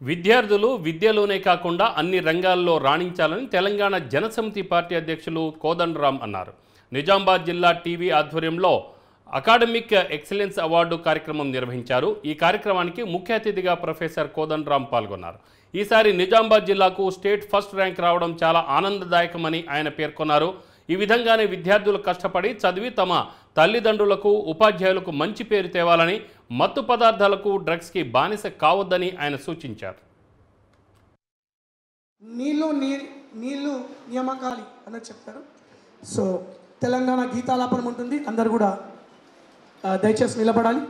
విద్యార్థులు విద్యలోనే కాకుండా అన్ని రంగాల్లో రాణించాలని తెలంగాణ జనసమితి పార్టీ అధ్యక్షులు కోదండరాం అన్నారు. నిజామాబాద్ జిల్లా టీవీ ఆధ్వర్యంలో అకాడమిక్ ఎక్సలెన్స్ అవార్డు కార్యక్రమం నిర్వహించారు. ఈ కార్యక్రమానికి ముఖ్య అతిథిగా ప్రొఫెసర్ కోదండరాం పాల్గొన్నారు. ఈసారి నిజామాబాద్ జిల్లాకు స్టేట్ ఫస్ట్ ర్యాంక్ రావడం చాలా ఆనందదాయకమని ఆయన పేర్కొన్నారు. ఈ విధంగానే విద్యార్థులు కష్టపడి చదివి తమ తల్లిదండ్రులకు ఉపాధ్యాయులకు మంచి పేరు తేవాలని, మత్తు పదార్థాలకు డ్రగ్స్కి బానిస కావద్దని ఆయన సూచించారు. నీళ్ళు నియామకాలి అని చెప్పారు. సో తెలంగాణ గీతాలాపనం ఉంటుంది. అందరు కూడా దయచేసి నిలబడాలి.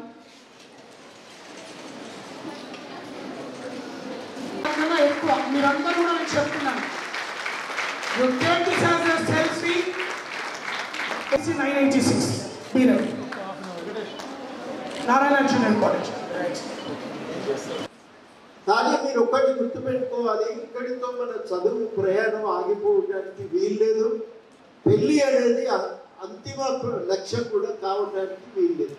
ఎక్కువ మీరందరూ కూడా నేను చెప్తున్నాను. You take this as a selfie. It's 986. Be ready. Narayana Junior College. కానీ మీరు ఒక్కటి గుర్తుపెట్టుకోవాలి, ఇక్కడితో మన చదువు ప్రయాణం ఆగిపోవడానికి వీల్లేదు. పెళ్ళి అనేది అంతిమ లక్ష్యం కూడా కావడానికి వీల్లేదు.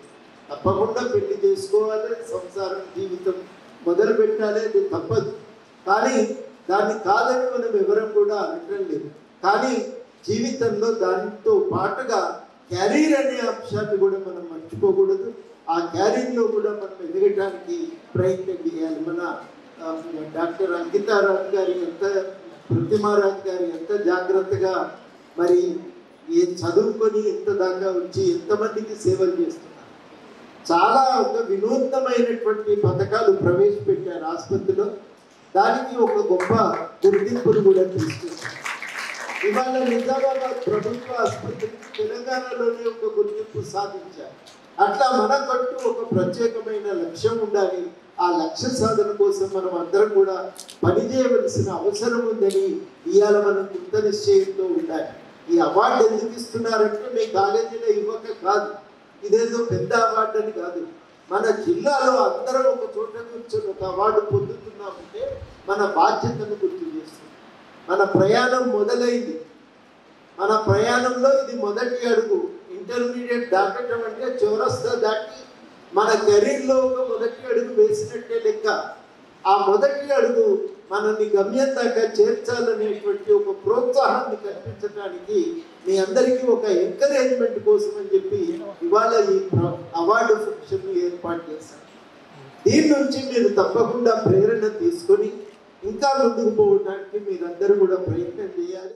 తప్పకుండా పెళ్లి చేసుకోవాలి, సంసారం జీవితం మొదలు పెట్టాలి, అది తప్పదు. కానీ దాన్ని కాదని మనం ఎవరం కూడా అనటం లేదు. కానీ జీవితంలో దానితో పాటుగా క్యారీర్ అనే అంశాన్ని కూడా మనం మర్చిపోకూడదు. ఆ క్యారీర్లో కూడా మనం ఎదగడానికి ప్రయత్నం చేయాలి. మన డాక్టర్ అంకితారాజ్ గారి ప్రతిమారాజ్ గారు ఎంత జాగ్రత్తగా మరి చదువుకొని ఎంత దాకా వచ్చి ఎంతమందికి సేవలు చేస్తున్నారు. చాలా ఒక వినూత్నమైనటువంటి పథకాలు ప్రవేశపెట్టారు ఆసుపత్రిలో. దానికి ఒక గొప్ప గుర్తింపును కూడా తీసుకొచ్చారు. ఇవాళ నిజామాబాద్ ప్రభుత్వ ఆసుపత్రి తెలంగాణలోనే ఒక గుర్తింపు సాధించారు. అట్లా మనకంటూ ఒక ప్రత్యేకమైన లక్ష్యం ఉండాలి. ఆ లక్ష్య సాధన కోసం మనం అందరం కూడా పనిచేయవలసిన అవసరం ఉందని ఇవాళ మనం కృత నిశ్చయంతో ఉండాలి. ఈ అవార్డు ఎందుకు ఇస్తున్నారంటే మీ కాలేజీలో ఇవ్వక కాదు, ఇదేదో పెద్ద అవార్డు అని కాదు. మన జిల్లాలో అందరం ఒక చోట కూర్చొని ఒక అవార్డు పొందుతున్నామంటే మన బాధ్యతను గుర్తు చేస్తుంది. మన ప్రయాణం మొదలైంది. మన ప్రయాణంలో ఇది మొదటి అడుగు. ఇంటర్మీడియట్ దాటడం అంటే చౌరస్తా దాటి మన కెరీర్లో ఒక మొదటి అడుగు వేసినట్టే లెక్క. ఆ మొదటి అడుగు మనల్ని గమ్యం దాకా చేర్చాలనేటువంటి ఒక ప్రోత్సాహాన్ని కల్పించడానికి మీ అందరికీ ఒక ఎంకరేజ్మెంట్ కోసం అని చెప్పి ఇవాళ ఈ అవార్డు ఫంక్షన్ ఏర్పాటు చేశారు. దీని నుంచి మీరు తప్పకుండా ప్రేరణ తీసుకొని ఇంకా ముందుకు పోవడానికి మీరందరూ కూడా ప్రయత్నం చేయాలి.